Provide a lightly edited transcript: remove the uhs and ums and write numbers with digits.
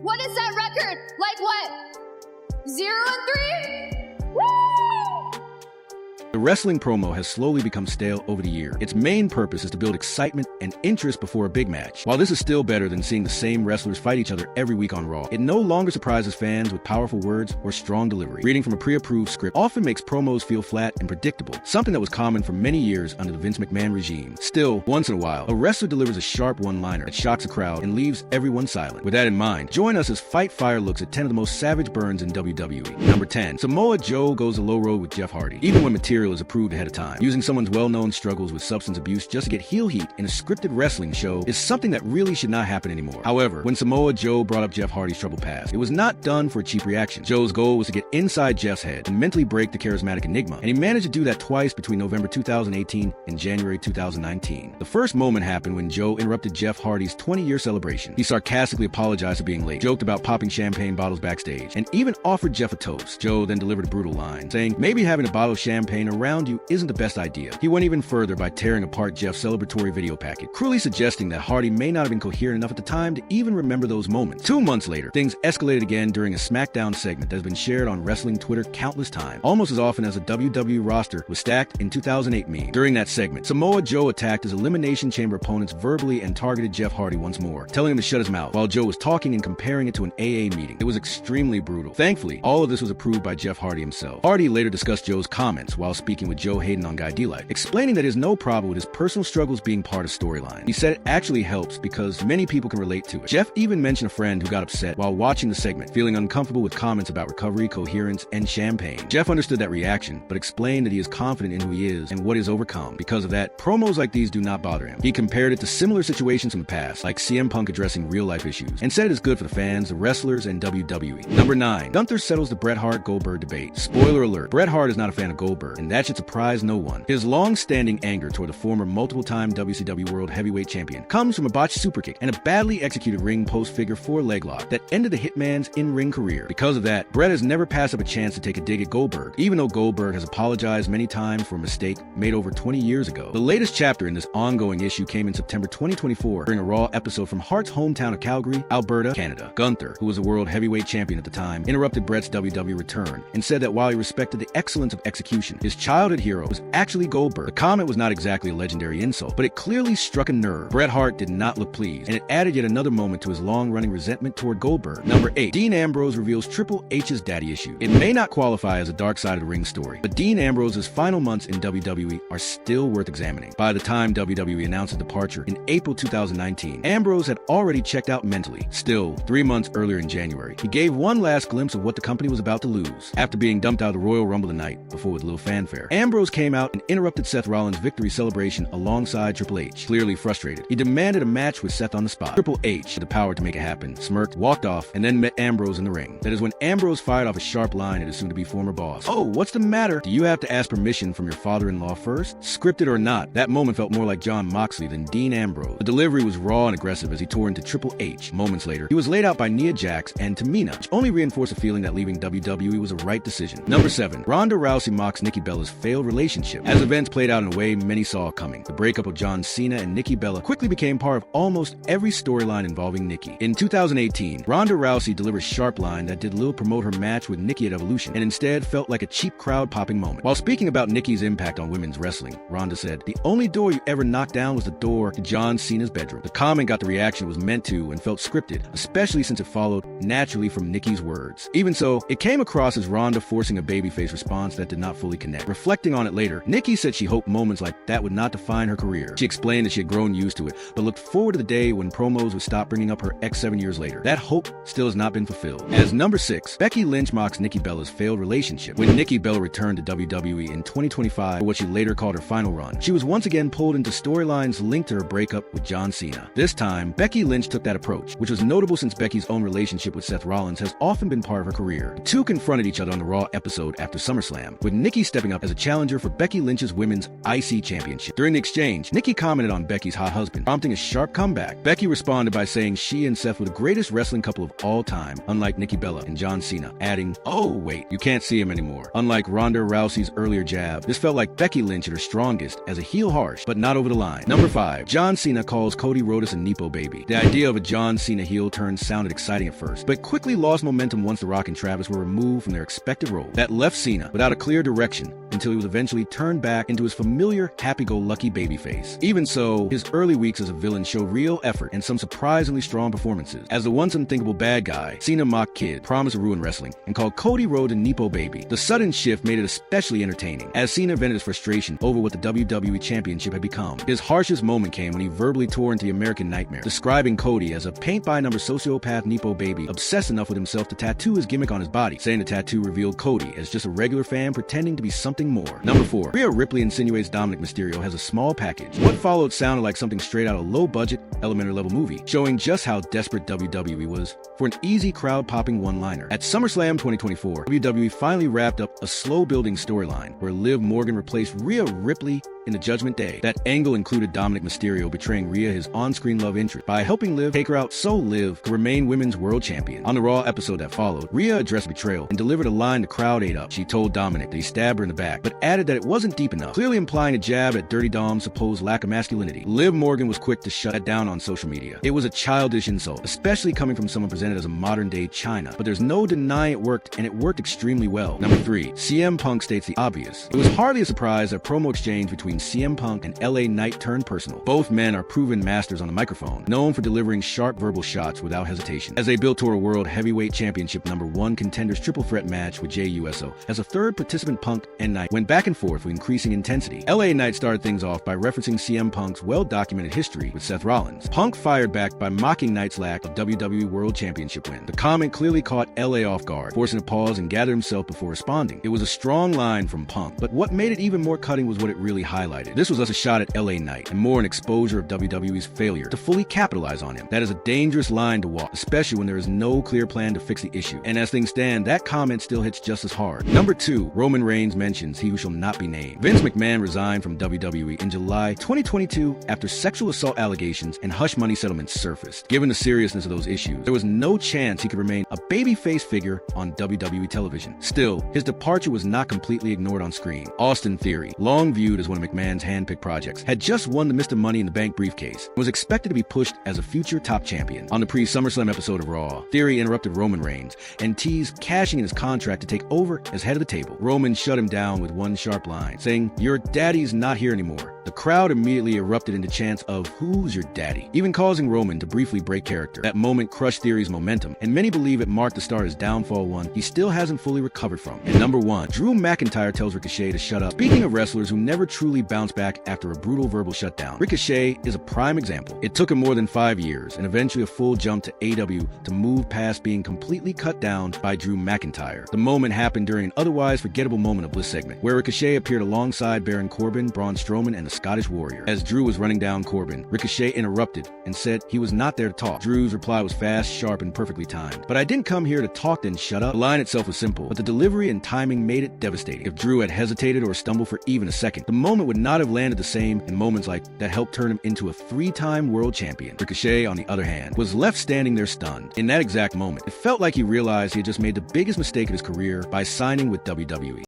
What is that record? Like what? 0-3? Woo! The wrestling promo has slowly become stale over the year. Its main purpose is to build excitement and interest before a big match. While this is still better than seeing the same wrestlers fight each other every week on Raw, it no longer surprises fans with powerful words or strong delivery. Reading from a pre-approved script often makes promos feel flat and predictable, something that was common for many years under the Vince McMahon regime. Still, once in a while, a wrestler delivers a sharp one-liner that shocks a crowd and leaves everyone silent. With that in mind, join us as Fight Fire looks at 10 of the most savage burns in WWE. Number 10. Samoa Joe goes the low road with Jeff Hardy, even when material is approved ahead of time. Using someone's well-known struggles with substance abuse just to get heel heat in a scripted wrestling show is something that really should not happen anymore. However, when Samoa Joe brought up Jeff Hardy's troubled past, it was not done for a cheap reaction. Joe's goal was to get inside Jeff's head and mentally break the charismatic enigma, and he managed to do that twice between November 2018 and January 2019. The first moment happened when Joe interrupted Jeff Hardy's 20-year celebration. He sarcastically apologized for being late, joked about popping champagne bottles backstage, and even offered Jeff a toast. Joe then delivered a brutal line, saying maybe having a bottle of champagne around you isn't the best idea. He went even further by tearing apart Jeff's celebratory video packet, cruelly suggesting that Hardy may not have been coherent enough at the time to even remember those moments. 2 months later, things escalated again during a SmackDown segment that has been shared on wrestling Twitter countless times, almost as often as the WWE roster was stacked in 2008 meme. During that segment, Samoa Joe attacked his Elimination Chamber opponents verbally and targeted Jeff Hardy once more, telling him to shut his mouth while Joe was talking and comparing it to an AA meeting. It was extremely brutal. Thankfully, all of this was approved by Jeff Hardy himself. Hardy later discussed Joe's comments while speaking with Joe Hayden on Guy D-Life, explaining that he has no problem with his personal struggles being part of storyline. He said it actually helps because many people can relate to it. Jeff even mentioned a friend who got upset while watching the segment, feeling uncomfortable with comments about recovery, coherence, and champagne. Jeff understood that reaction, but explained that he is confident in who he is and what he's overcome. Because of that, promos like these do not bother him. He compared it to similar situations from the past, like CM Punk addressing real-life issues, and said it is good for the fans, the wrestlers, and WWE. Number 9. Gunther settles the Bret Hart-Goldberg debate. Spoiler alert, Bret Hart is not a fan of Goldberg, and that should surprise no one. His long-standing anger toward the former multiple-time WCW World Heavyweight Champion comes from a botched superkick and a badly executed ring post figure 4 leg lock that ended the Hitman's in-ring career. Because of that, Bret has never passed up a chance to take a dig at Goldberg, even though Goldberg has apologized many times for a mistake made over 20 years ago. The latest chapter in this ongoing issue came in September 2024 during a Raw episode from Hart's hometown of Calgary, Alberta, Canada. Gunther, who was a World Heavyweight Champion at the time, interrupted Bret's WWE return and said that while he respected the excellence of execution, his childhood hero was actually Goldberg. The comment was not exactly a legendary insult, but it clearly struck a nerve. Bret Hart did not look pleased, and it added yet another moment to his long-running resentment toward Goldberg. Number 8. Dean Ambrose reveals Triple H's daddy issue. It may not qualify as a dark side of the ring story, but Dean Ambrose's final months in WWE are still worth examining. By the time WWE announced his departure in April 2019, Ambrose had already checked out mentally. Still, 3 months earlier in January, he gave one last glimpse of what the company was about to lose. After being dumped out of the Royal Rumble the night before with little fanfare, Ambrose came out and interrupted Seth Rollins' victory celebration alongside Triple H. Clearly frustrated, he demanded a match with Seth on the spot. Triple H had the power to make it happen, smirked, walked off, and then met Ambrose in the ring. That is when Ambrose fired off a sharp line at his soon-to-be former boss. "Oh, what's the matter? Do you have to ask permission from your father-in-law first?" Scripted or not, that moment felt more like Jon Moxley than Dean Ambrose. The delivery was raw and aggressive as he tore into Triple H. Moments later, he was laid out by Nia Jax and Tamina, which only reinforced the feeling that leaving WWE was a right decision. Number 7. Ronda Rousey mocks Nikki Bella's failed relationship. As events played out in a way many saw coming, the breakup of John Cena and Nikki Bella quickly became part of almost every storyline involving Nikki. In 2018, Ronda Rousey delivered a sharp line that did little promote her match with Nikki at Evolution, and instead felt like a cheap crowd-popping moment. While speaking about Nikki's impact on women's wrestling, Ronda said, "The only door you ever knocked down was the door to John Cena's bedroom." The comment got the reaction it was meant to and felt scripted, especially since it followed naturally from Nikki's words. Even so, it came across as Ronda forcing a babyface response that did not fully connect. Reflecting on it later, Nikki said she hoped moments like that would not define her career. She explained that she had grown used to it, but looked forward to the day when promos would stop bringing up her ex 7 years later. That hope still has not been fulfilled. As number 6, Becky Lynch mocks Nikki Bella's failed relationship. When Nikki Bella returned to WWE in 2025 for what she later called her final run, she was once again pulled into storylines linked to her breakup with John Cena. This time, Becky Lynch took that approach, which was notable since Becky's own relationship with Seth Rollins has often been part of her career. The two confronted each other on the Raw episode after SummerSlam, with Nikki stepping up as a challenger for Becky Lynch's Women's IC Championship. During the exchange, Nikki commented on Becky's hot husband, prompting a sharp comeback. Becky responded by saying she and Seth were the greatest wrestling couple of all time, unlike Nikki Bella and John Cena, adding, "Oh, wait, you can't see him anymore." Unlike Ronda Rousey's earlier jab, this felt like Becky Lynch at her strongest as a heel harsh, but not over the line. Number 5. John Cena calls Cody Rhodes a Nepo baby. The idea of a John Cena heel turn sounded exciting at first, but quickly lost momentum once The Rock and Travis were removed from their expected roles. That left Cena without a clear direction until he was eventually turned back into his familiar happy-go-lucky babyface. Even so, his early weeks as a villain showed real effort and some surprisingly strong performances. As the once unthinkable bad guy, Cena mocked Kid, promised to ruin wrestling, and called Cody Rhodes a Nepo baby. The sudden shift made it especially entertaining, as Cena vented his frustration over what the WWE Championship had become. His harshest moment came when he verbally tore into the American Nightmare, describing Cody as a paint-by-number sociopath Nepo baby obsessed enough with himself to tattoo his gimmick on his body, saying the tattoo revealed Cody as just a regular fan pretending to be something more. Number 4. Rhea Ripley insinuates Dominic Mysterio has a small package. What followed sounded like something straight out of a low-budget, elementary-level movie, showing just how desperate WWE was for an easy crowd-popping one-liner. At SummerSlam 2024, WWE finally wrapped up a slow-building storyline where Liv Morgan replaced Rhea Ripley in the Judgment Day. That angle included Dominic Mysterio betraying Rhea his on-screen love interest by helping Liv take her out so Liv could remain Women's World Champion. On the Raw episode that followed, Rhea addressed betrayal and delivered a line the crowd ate up. She told Dominic that he stabbed her in the back, but added that it wasn't deep enough, clearly implying a jab at Dirty Dom's supposed lack of masculinity. Liv Morgan was quick to shut that down on social media. It was a childish insult, especially coming from someone presented as a modern-day China, but there's no denying it worked, and it worked extremely well. Number 3. CM Punk states the obvious. It was hardly a surprise that a promo exchange between CM Punk and LA Knight turned personal. Both men are proven masters on the microphone, known for delivering sharp verbal shots without hesitation. As they built toward a World Heavyweight Championship #1 contenders triple threat match with Jey Uso, as a third participant, Punk and Knight went back and forth with increasing intensity. LA Knight started things off by referencing CM Punk's well-documented history with Seth Rollins. Punk fired back by mocking Knight's lack of WWE World Championship win. The comment clearly caught LA off guard, forcing a pause and gather himself before responding. It was a strong line from Punk, but what made it even more cutting was what it really highlighted. This was less a shot at LA Knight and more an exposure of WWE's failure to fully capitalize on him. That is a dangerous line to walk, especially when there is no clear plan to fix the issue. And as things stand, that comment still hits just as hard. Number 2. Roman Reigns mentions he who shall not be named. Vince McMahon resigned from WWE in July 2022 after sexual assault allegations and hush money settlements surfaced. Given the seriousness of those issues, there was no chance he could remain a babyface figure on WWE television. Still, his departure was not completely ignored on screen. Austin Theory, long viewed as one of McMahon's hand-picked projects, had just won the Mr. Money in the Bank briefcase and was expected to be pushed as a future top champion. On the pre-SummerSlam episode of Raw, Theory interrupted Roman Reigns and teased cashing in his contract to take over as head of the table. Roman shut him down with one sharp line, saying, "Your daddy's not here anymore." The crowd immediately erupted into chants of "Who's your daddy?" even causing Roman to briefly break character. That moment crushed Theory's momentum, and many believe it marked the start of his downfall, one he still hasn't fully recovered from. And number 1, Drew McIntyre tells Ricochet to shut up. Speaking of wrestlers who never truly bounce back after a brutal verbal shutdown, Ricochet is a prime example. It took him more than 5 years and eventually a full jump to AEW to move past being completely cut down by Drew McIntyre. The moment happened during an otherwise forgettable moment of Bliss segment, where Ricochet appeared alongside Baron Corbin, Braun Strowman, and the Scottish Warrior. As Drew was running down Corbin, Ricochet interrupted and said he was not there to talk. Drew's reply was fast, sharp, and perfectly timed. "But I didn't come here to talk, then shut up." The line itself was simple, but the delivery and timing made it devastating. If Drew had hesitated or stumbled for even a second, the moment would not have landed the same, and moments like that helped turn him into a 3-time world champion. Ricochet, on the other hand, was left standing there stunned. In that exact moment, it felt like he realized he had just made the biggest mistake of his career by signing with WWE.